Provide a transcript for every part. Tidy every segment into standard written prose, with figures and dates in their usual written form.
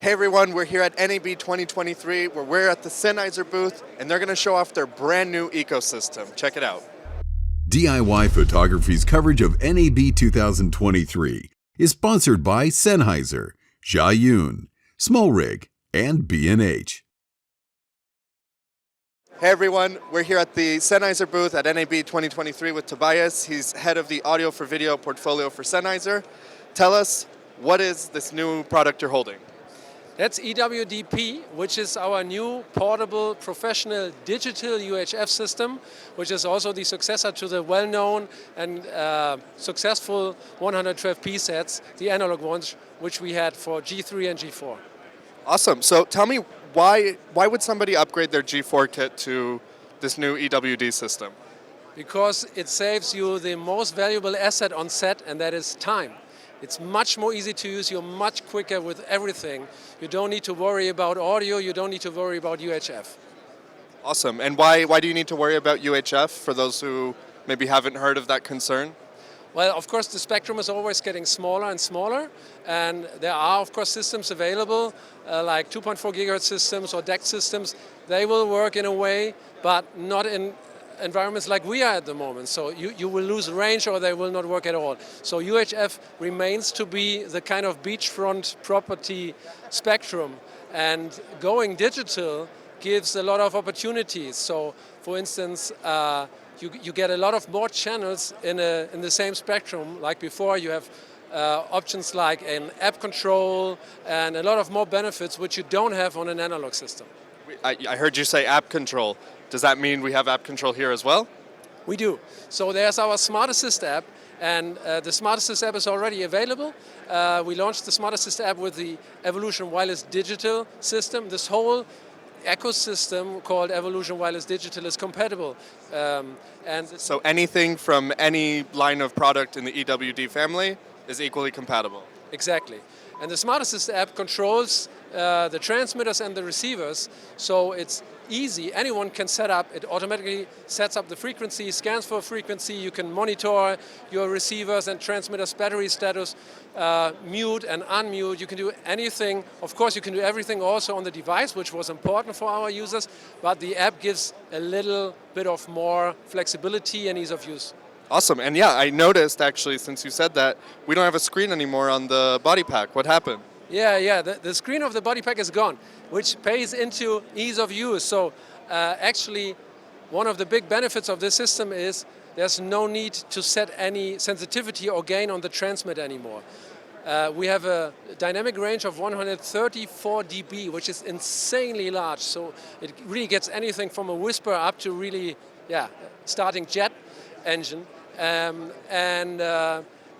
Hey everyone, we're here at NAB 2023 where we're at the Sennheiser booth and they're going to show off their brand new ecosystem. Check it out. DIY Photography's coverage of NAB 2023 is sponsored by Sennheiser, Zhiyun, Small Rig, and B&H. Hey everyone, we're here at the Sennheiser booth at NAB 2023 with Tobias. He's head of the audio for video portfolio for Sennheiser. Tell us, what is this new product you're holding? That's EW-DP, which is our new portable professional digital UHF system, which is also the successor to the well-known and successful 112p sets, the analog ones, which we had for G3 and G4. Awesome. So tell me, why would somebody upgrade their G4 kit to this new EW-D system? Because it saves you the most valuable asset on set, and that is time. It's much more easy to use, you're much quicker with everything. You don't need to worry about audio, you don't need to worry about UHF. Awesome. And why do you need to worry about UHF for those who maybe haven't heard of that concern? Well, of course, the spectrum is always getting smaller and smaller, and there are, of course, systems available, like 2.4 gigahertz systems or DECT systems. They will work in a way, but not in environments like we are at the moment. So you will lose range or they will not work at all. So UHF remains to be the kind of beachfront property spectrum, and going digital gives a lot of opportunities. So for instance, you get a lot of more channels in the same spectrum. Like before, you have options like an app control and a lot of more benefits which you don't have on an analog system. I heard you say app control. Does that mean we have app control here as well? We do. So there's our Smart Assist app, and the Smart Assist app is already available. We launched the Smart Assist app with the Evolition Wireless digital system. This whole ecosystem called Evolition Wireless Digital is compatible. So anything from any line of product in the EW-D family is equally compatible? Exactly. And the Smart Assist app controls the transmitters and the receivers, so it's easy. Anyone can set up. It automatically sets up the frequency, scans for frequency. You can monitor your receivers and transmitters' battery status, mute and unmute. You can do anything. Of course, you can do everything also on the device, which was important for our users, but the app gives a little bit of more flexibility and ease of use. Awesome. And yeah, I noticed actually, since you said that, we don't have a screen anymore on the body pack. What happened? Yeah, the screen of the body pack is gone, which pays into ease of use. So actually, one of the big benefits of this system is there's no need to set any sensitivity or gain on the transmit anymore. We have a dynamic range of 134 dB, which is insanely large. So it really gets anything from a whisper up to really, starting jet engine.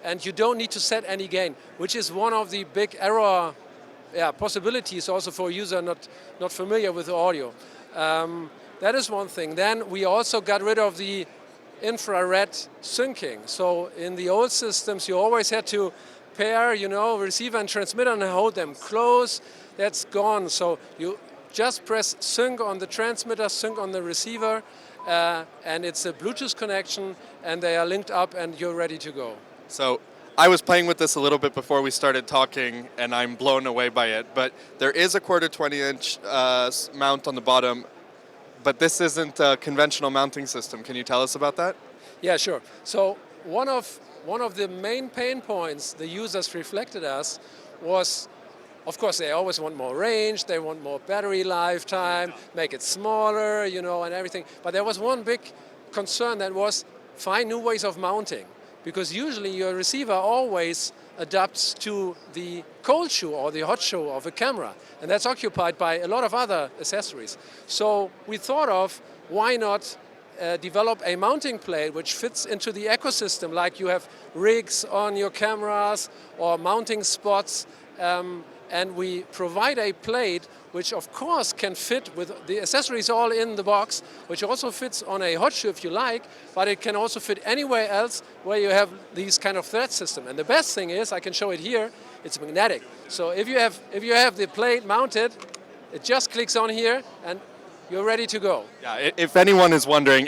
And you don't need to set any gain, which is one of the big error possibilities also for a user not familiar with the audio. That is one thing. Then we also got rid of the infrared syncing. So in the old systems, you always had to pair, receiver and transmitter and hold them close. That's gone. So you just press sync on the transmitter, sync on the receiver, and it's a Bluetooth connection, and they are linked up, and you're ready to go. So I was playing with this a little bit before we started talking, and I'm blown away by it. But there is a 1/4 20-inch mount on the bottom, but this isn't a conventional mounting system. Can you tell us about that? Yeah, sure. So one of the main pain points the users reflected us was, of course, they always want more range, they want more battery lifetime, make it smaller, and everything. But there was one big concern, that was find new ways of mounting. Because usually your receiver always adapts to the cold shoe or the hot shoe of a camera, and that's occupied by a lot of other accessories. So we thought of, why not develop a mounting plate which fits into the ecosystem, like you have rigs on your cameras or mounting spots, and we provide a plate which of course can fit with the accessories all in the box, which also fits on a hot shoe if you like, but it can also fit anywhere else where you have these kind of thread system. And the best thing is, I can show it here, it's magnetic. So if you have the plate mounted, it just clicks on here and you're ready to go. Yeah, if anyone is wondering,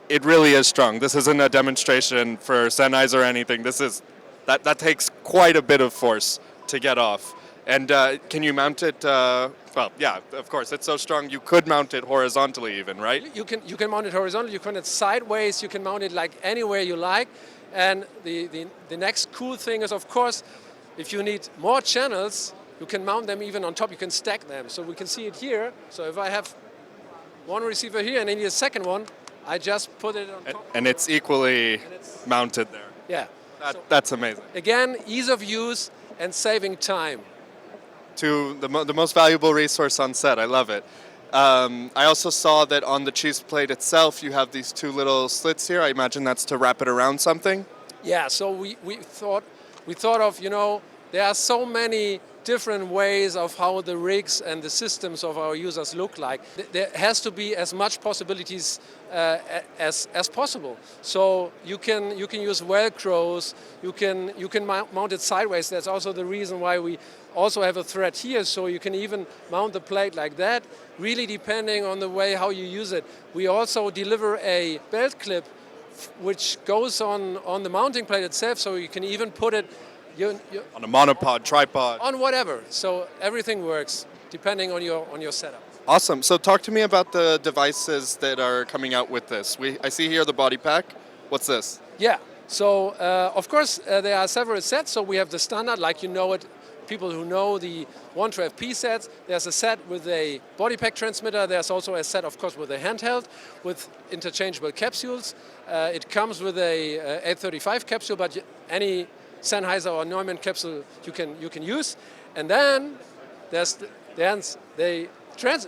it really is strong. This isn't a demonstration for Sennheiser or anything. That takes quite a bit of force to get off. And can you mount it? Well, yeah, of course. It's so strong you could mount it horizontally, even, right? You can mount it horizontally. You can mount it sideways. You can mount it like anywhere you like. And the next cool thing is, of course, if you need more channels, you can mount them even on top. You can stack them. So we can see it here. So if I have one receiver here and I need a second one, I just put it on top. And it's equally mounted there. Yeah. That's amazing. Again, ease of use and saving time. To the most valuable resource on set. I love it. I also saw that on the cheese plate itself, you have these two little slits here. I imagine that's to wrap it around something. Yeah. So we thought of, you know, there are so many different ways of how the rigs and the systems of our users look like. There has to be as much possibilities as possible. So you can use Velcros. You can mount it sideways. That's also the reason why we also have a thread here. So you can even mount the plate like that. Really depending on the way how you use it. We also deliver a belt clip, which goes on the mounting plate itself. So you can even put it on a monopod, tripod. On whatever. So everything works depending on your setup. Awesome. So talk to me about the devices that are coming out with this. I see here the body pack. What's this? Yeah. So of course there are several sets. So we have the standard, like you know it. People who know the 112P sets. There's a set with a body pack transmitter. There's also a set, of course, with a handheld with interchangeable capsules. It comes with a 835 capsule, but any Sennheiser or Neumann capsule you can use. And then there's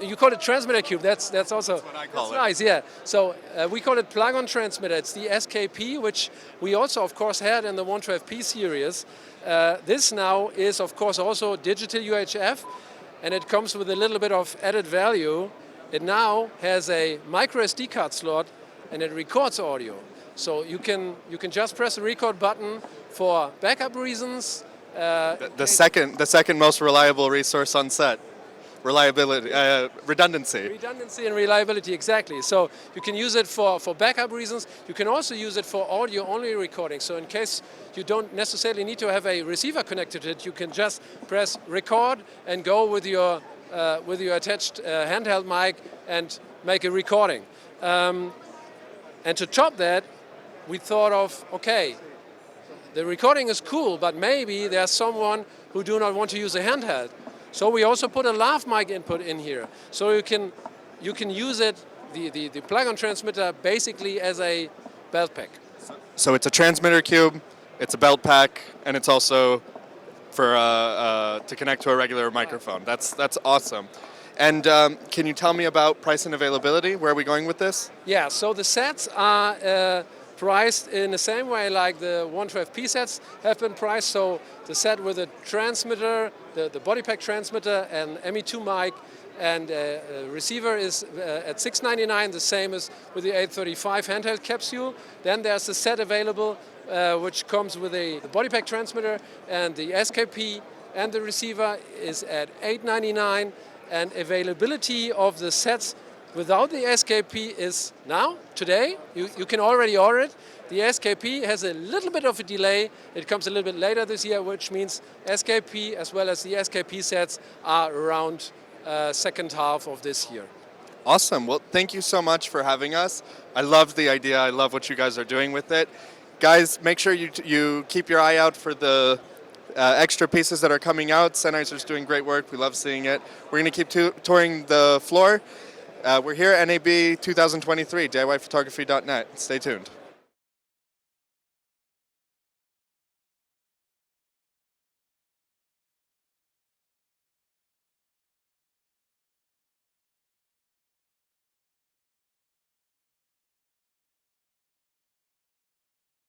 you call it transmitter cube. That's also what I call it. Nice, yeah. So we call it plug-on transmitter. It's the SKP, which we also of course had in the 112P series. This now is of course also digital UHF, and it comes with a little bit of added value. It now has a micro SD card slot, and it records audio. So you can just press the record button for backup reasons. The second most reliable resource on set. Reliability, redundancy. Redundancy and reliability, exactly. So you can use it for backup reasons. You can also use it for audio-only recording. So in case you don't necessarily need to have a receiver connected to it, you can just press record and go with your attached handheld mic and make a recording. And to top that, we thought of, okay, the recording is cool, but maybe there's someone who do not want to use a handheld. So we also put a lav mic input in here. So you can use it, the plug-on transmitter, basically as a belt pack. So it's a transmitter cube, it's a belt pack, and it's also for to connect to a regular microphone. That's awesome. And can you tell me about price and availability? Where are we going with this? Yeah, so the sets are priced in the same way like the 112P sets have been priced. So the set with the transmitter, the body pack transmitter and ME2 mic and receiver is at $699, the same as with the 835 handheld capsule. Then there's the set available which comes with the body pack transmitter and the SKP, and the receiver is at $899, and availability of the sets without the SKP is now, today. You can already order it. The SKP has a little bit of a delay. It comes a little bit later this year, which means SKP as well as the SKP sets are around second half of this year. Awesome. Well, thank you so much for having us. I love the idea. I love what you guys are doing with it. Guys, make sure you keep your eye out for the extra pieces that are coming out. Sennheiser's doing great work. We love seeing it. We're going to keep touring the floor. We're here at NAB 2023, DIYPhotography.net. Stay tuned.